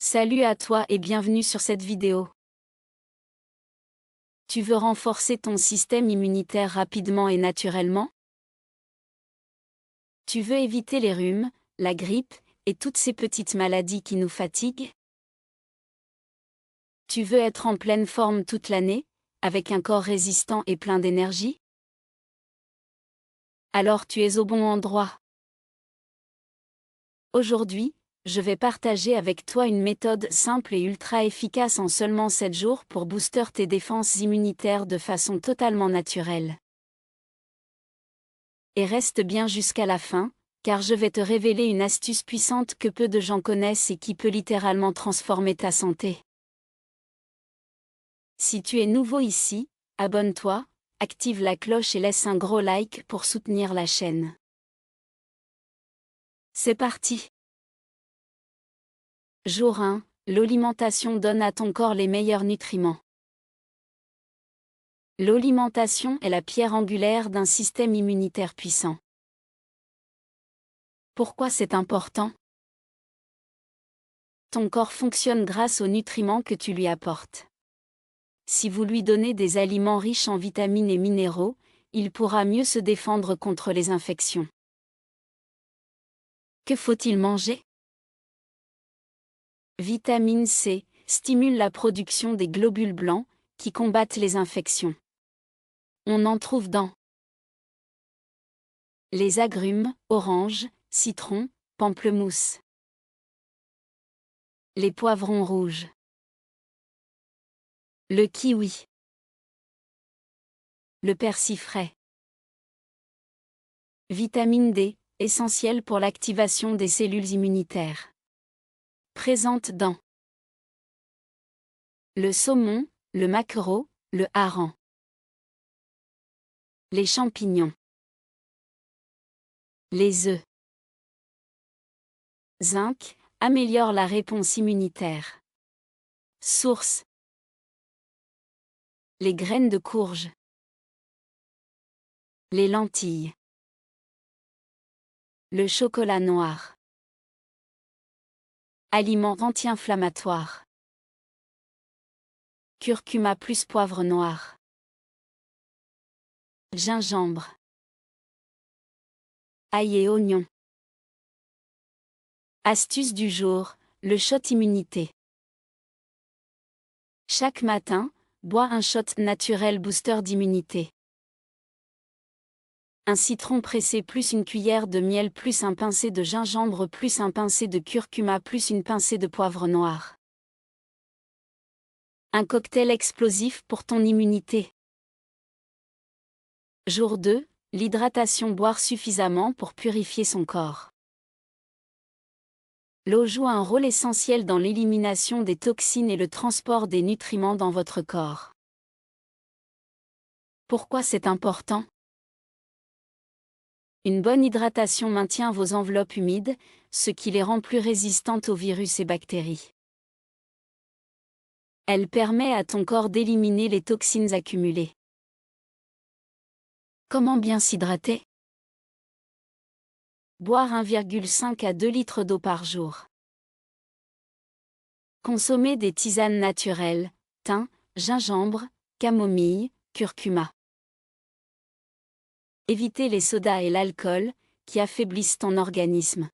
Salut à toi et bienvenue sur cette vidéo. Tu veux renforcer ton système immunitaire rapidement et naturellement? Tu veux éviter les rhumes, la grippe et toutes ces petites maladies qui nous fatiguent? Tu veux être en pleine forme toute l'année, avec un corps résistant et plein d'énergie? Alors tu es au bon endroit. Aujourd'hui, je vais partager avec toi une méthode simple et ultra efficace en seulement 7 jours pour booster tes défenses immunitaires de façon totalement naturelle. Et reste bien jusqu'à la fin, car je vais te révéler une astuce puissante que peu de gens connaissent et qui peut littéralement transformer ta santé. Si tu es nouveau ici, abonne-toi, active la cloche et laisse un gros like pour soutenir la chaîne. C'est parti! Jour 1, l'alimentation donne à ton corps les meilleurs nutriments. L'alimentation est la pierre angulaire d'un système immunitaire puissant. Pourquoi c'est important? Ton corps fonctionne grâce aux nutriments que tu lui apportes. Si vous lui donnez des aliments riches en vitamines et minéraux, il pourra mieux se défendre contre les infections. Que faut-il manger? Vitamine C stimule la production des globules blancs, qui combattent les infections. On en trouve dans les agrumes, oranges, citrons, pamplemousse. Les poivrons rouges. Le kiwi. Le persil frais. Vitamine D, essentielle pour l'activation des cellules immunitaires. Présente dans le saumon, le maquereau, le hareng. Les champignons. Les œufs. Zinc, améliore la réponse immunitaire. Source. Les graines de courge. Les lentilles. Le chocolat noir. Aliment anti-inflammatoire. Curcuma plus poivre noir. Gingembre. Ail et oignon. Astuce du jour, le shot immunité. Chaque matin, bois un shot naturel booster d'immunité. Un citron pressé plus une cuillère de miel plus un pincé de gingembre plus un pincé de curcuma plus une pincée de poivre noir. Un cocktail explosif pour ton immunité. Jour 2, l'hydratation, boire suffisamment pour purifier son corps. L'eau joue un rôle essentiel dans l'élimination des toxines et le transport des nutriments dans votre corps. Pourquoi c'est important? Une bonne hydratation maintient vos enveloppes humides, ce qui les rend plus résistantes aux virus et bactéries. Elle permet à ton corps d'éliminer les toxines accumulées. Comment bien s'hydrater? Boire 1,5 à 2 litres d'eau par jour. Consommer des tisanes naturelles, thym, gingembre, camomille, curcuma. Éviter les sodas et l'alcool, qui affaiblissent ton organisme.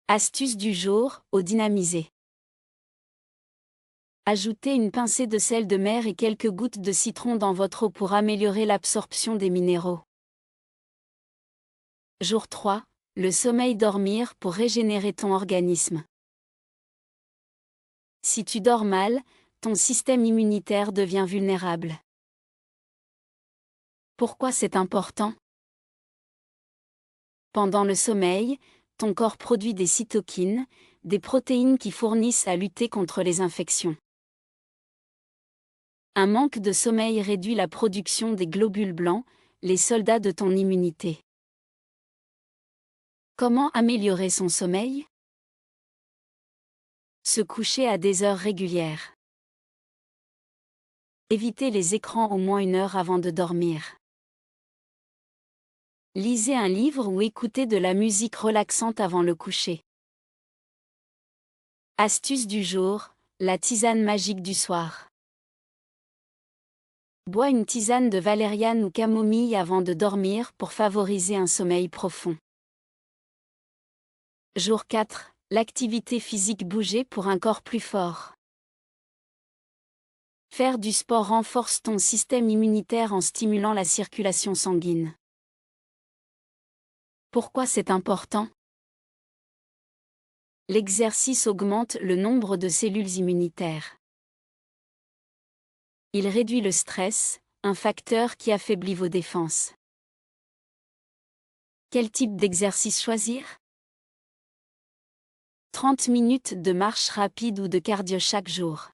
Astuce du jour, eau dynamisée. Ajoutez une pincée de sel de mer et quelques gouttes de citron dans votre eau pour améliorer l'absorption des minéraux. Jour 3, le sommeil, dormir pour régénérer ton organisme. Si tu dors mal, ton système immunitaire devient vulnérable. Pourquoi c'est important? Pendant le sommeil, ton corps produit des cytokines, des protéines qui fournissent à lutter contre les infections. Un manque de sommeil réduit la production des globules blancs, les soldats de ton immunité. Comment améliorer son sommeil? Se coucher à des heures régulières. Éviter les écrans au moins 1 heure avant de dormir. Lisez un livre ou écoutez de la musique relaxante avant le coucher. Astuce du jour, la tisane magique du soir. Bois une tisane de valériane ou camomille avant de dormir pour favoriser un sommeil profond. Jour 4, l'activité physique, bouger pour un corps plus fort. Faire du sport renforce ton système immunitaire en stimulant la circulation sanguine. Pourquoi c'est important? L'exercice augmente le nombre de cellules immunitaires. Il réduit le stress, un facteur qui affaiblit vos défenses. Quel type d'exercice choisir? 30 minutes de marche rapide ou de cardio chaque jour.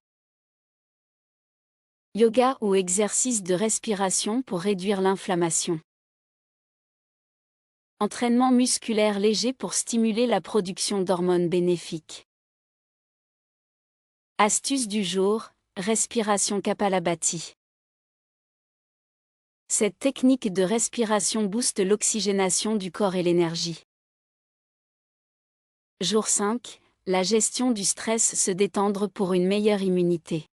Yoga ou exercice de respiration pour réduire l'inflammation. Entraînement musculaire léger pour stimuler la production d'hormones bénéfiques. Astuce du jour, respiration Kapalabhati. Cette technique de respiration booste l'oxygénation du corps et l'énergie. Jour 5, la gestion du stress, se détendre pour une meilleure immunité.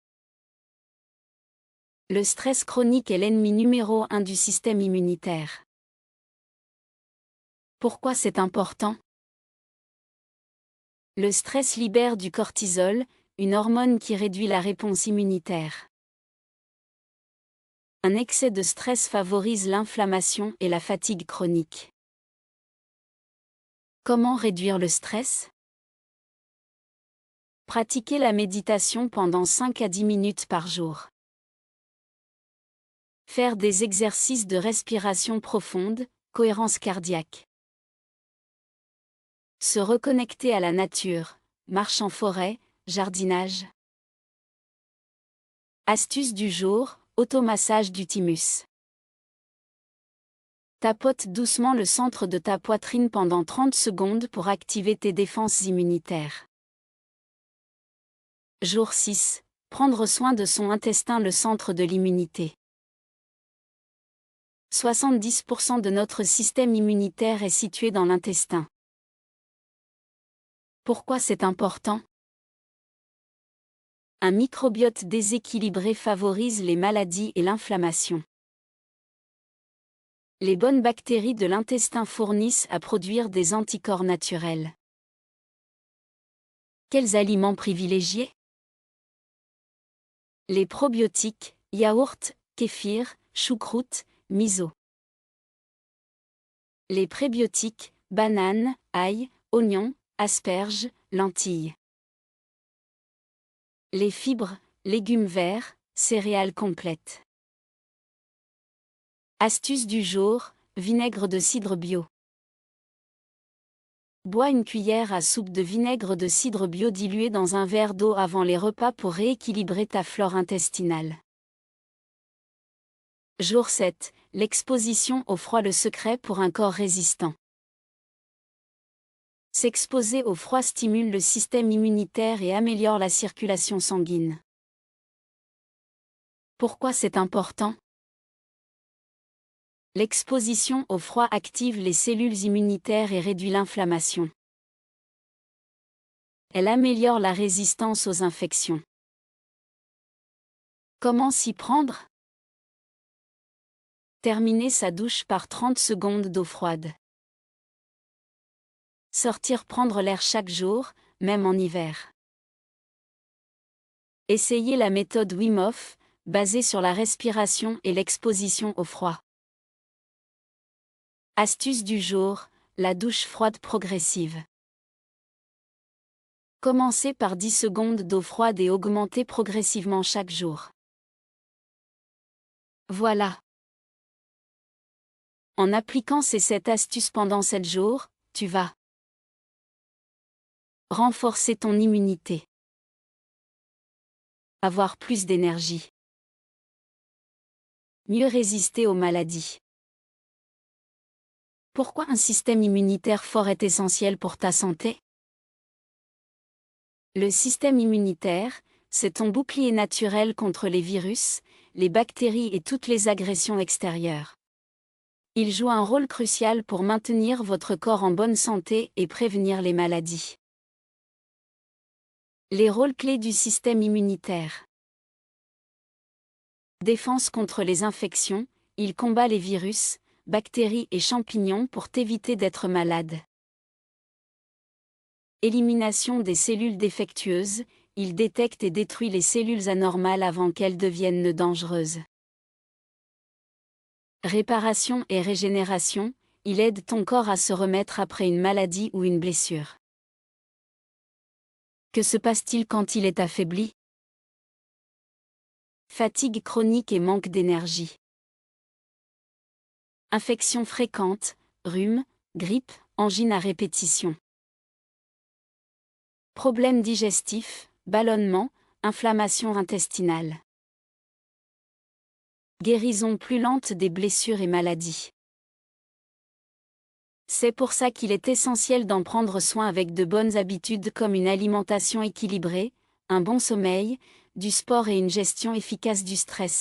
Le stress chronique est l'ennemi numéro 1 du système immunitaire. Pourquoi c'est important? Le stress libère du cortisol, une hormone qui réduit la réponse immunitaire. Un excès de stress favorise l'inflammation et la fatigue chronique. Comment réduire le stress? Pratiquez la méditation pendant 5 à 10 minutes par jour. Faire des exercices de respiration profonde, cohérence cardiaque. Se reconnecter à la nature, marche en forêt, jardinage. Astuce du jour, automassage du thymus. Tapote doucement le centre de ta poitrine pendant 30 secondes pour activer tes défenses immunitaires. Jour 6, prendre soin de son intestin, le centre de l'immunité. 70% de notre système immunitaire est situé dans l'intestin. Pourquoi c'est important? Un microbiote déséquilibré favorise les maladies et l'inflammation. Les bonnes bactéries de l'intestin fournissent à produire des anticorps naturels. Quels aliments privilégier? Les probiotiques, yaourt, kéfir, choucroute, miso. Les prébiotiques, bananes, ail, oignons, asperges, lentilles. Les fibres, légumes verts, céréales complètes. Astuce du jour, vinaigre de cidre bio. Bois une cuillère à soupe de vinaigre de cidre bio dilué dans un verre d'eau avant les repas pour rééquilibrer ta flore intestinale. Jour 7, l'exposition au froid, le secret pour un corps résistant. S'exposer au froid stimule le système immunitaire et améliore la circulation sanguine. Pourquoi c'est important? L'exposition au froid active les cellules immunitaires et réduit l'inflammation. Elle améliore la résistance aux infections. Comment s'y prendre? Terminer sa douche par 30 secondes d'eau froide. Sortir prendre l'air chaque jour, même en hiver. Essayez la méthode Wim Hof, basée sur la respiration et l'exposition au froid. Astuce du jour, la douche froide progressive. Commencez par 10 secondes d'eau froide et augmentez progressivement chaque jour. Voilà. En appliquant ces 7 astuces pendant 7 jours, tu vas renforcer ton immunité. Avoir plus d'énergie. Mieux résister aux maladies. Pourquoi un système immunitaire fort est essentiel pour ta santé? Le système immunitaire, c'est ton bouclier naturel contre les virus, les bactéries et toutes les agressions extérieures. Il joue un rôle crucial pour maintenir votre corps en bonne santé et prévenir les maladies. Les rôles clés du système immunitaire. Défense contre les infections, il combat les virus, bactéries et champignons pour t'éviter d'être malade. Élimination des cellules défectueuses, il détecte et détruit les cellules anormales avant qu'elles deviennent dangereuses. Réparation et régénération, il aide ton corps à se remettre après une maladie ou une blessure. Que se passe-t-il quand il est affaibli? Fatigue chronique et manque d'énergie. Infections fréquentes, rhume, grippe, angine à répétition. Problèmes digestifs, ballonnement, inflammation intestinale. Guérison plus lente des blessures et maladies. C'est pour ça qu'il est essentiel d'en prendre soin avec de bonnes habitudes comme une alimentation équilibrée, un bon sommeil, du sport et une gestion efficace du stress.